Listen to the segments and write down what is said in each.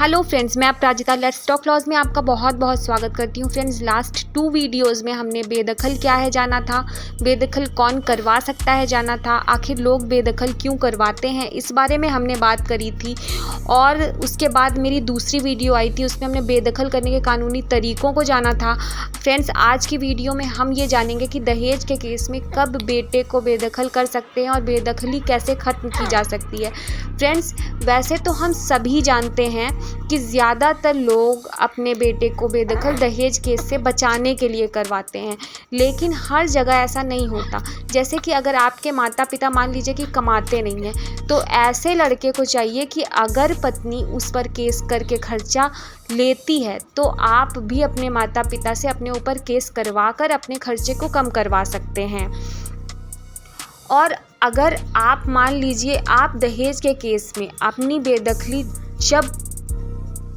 Hello friends, मैं अपराजिता let's talk laws में आपका बहुत बहुत स्वागत करती हूँ। फ्रेंड्स, लास्ट 2 वीडियोज़ में हमने बेदखल क्या है जाना था, बेदखल कौन करवा सकता है जाना था, आखिर लोग बेदखल क्यों करवाते हैं इस बारे में हमने बात करी थी। और उसके बाद मेरी दूसरी वीडियो आई थी, उसमें हमने बेदखल करने के कानूनी तरीक़ों को जाना था। फ्रेंड्स, आज की वीडियो में हम ये जानेंगे कि दहेज के केस में कब बेटे को बेदखल कर सकते हैं और बेदखली कैसे ख़त्म की जा सकती है। फ्रेंड्स, वैसे तो हम सभी जानते हैं कि ज़्यादातर लोग अपने बेटे को बेदखल दहेज केस से बचाने के लिए करवाते हैं, लेकिन हर जगह ऐसा नहीं होता। जैसे कि अगर आपके माता पिता मान लीजिए कि कमाते नहीं हैं, तो ऐसे लड़के को चाहिए कि अगर पत्नी उस पर केस करके खर्चा लेती है तो आप भी अपने माता पिता से अपने ऊपर केस करवा कर अपने खर्चे को कम करवा सकते हैं। और अगर आप मान लीजिए आप दहेज के केस में अपनी बेदखली जब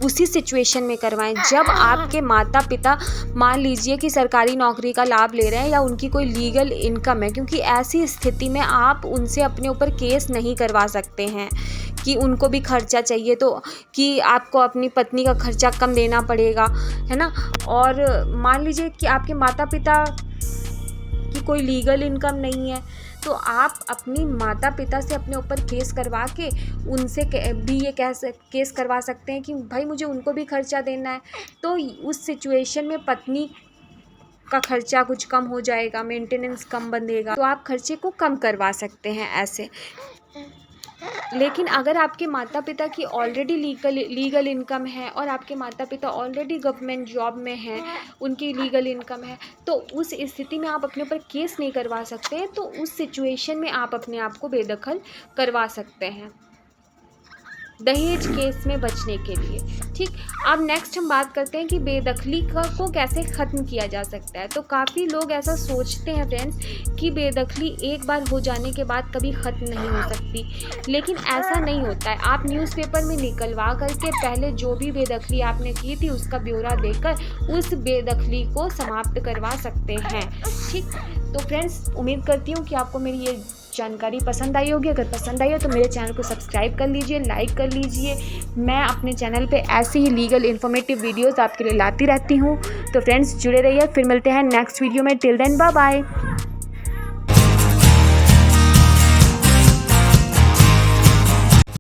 उसी सिचुएशन में करवाएं जब आपके माता पिता मान लीजिए कि सरकारी नौकरी का लाभ ले रहे हैं या उनकी कोई लीगल इनकम है, क्योंकि ऐसी स्थिति में आप उनसे अपने ऊपर केस नहीं करवा सकते हैं कि उनको भी खर्चा चाहिए, तो कि आपको अपनी पत्नी का खर्चा कम देना पड़ेगा, है ना। और मान लीजिए कि आपके माता पिता की कोई लीगल इनकम नहीं है, तो आप अपनी माता पिता से अपने ऊपर केस करवा के उनसे भी ये केस करवा सकते हैं कि भाई मुझे उनको भी खर्चा देना है। तो उस सिचुएशन में पत्नी का खर्चा कुछ कम हो जाएगा, मेंटेनेंस कम बनेगा, तो आप खर्चे को कम करवा सकते हैं ऐसे। लेकिन अगर आपके माता पिता की ऑलरेडी लीगल इनकम है और आपके माता पिता ऑलरेडी गवर्नमेंट जॉब में हैं, उनकी लीगल इनकम है, तो उस स्थिति में आप अपने ऊपर केस नहीं करवा सकते हैं। तो उस सिचुएशन में आप अपने आप को बेदखल करवा सकते हैं दहेज केस में बचने के लिए। ठीक, अब नेक्स्ट हम बात करते हैं कि बेदखली को कैसे ख़त्म किया जा सकता है। तो काफ़ी लोग ऐसा सोचते हैं फ्रेंड्स कि बेदखली एक बार हो जाने के बाद कभी ख़त्म नहीं हो सकती, लेकिन ऐसा नहीं होता है। आप न्यूज़पेपर में निकलवा करके पहले जो भी बेदखली आपने की थी उसका ब्यौरा देकर उस बेदखली को समाप्त करवा सकते हैं। ठीक, तो फ्रेंड्स, उम्मीद करती हूँ कि आपको मेरी ये जानकारी पसंद आई होगी। अगर पसंद आई हो तो मेरे चैनल को सब्सक्राइब कर लीजिए, लाइक कर लीजिए। मैं अपने चैनल पे ऐसे ही लीगल इन्फॉर्मेटिव वीडियोस आपके लिए लाती रहती हूँ। तो फ्रेंड्स, जुड़े रहिए, फिर मिलते हैं नेक्स्ट वीडियो में। Till then bye bye.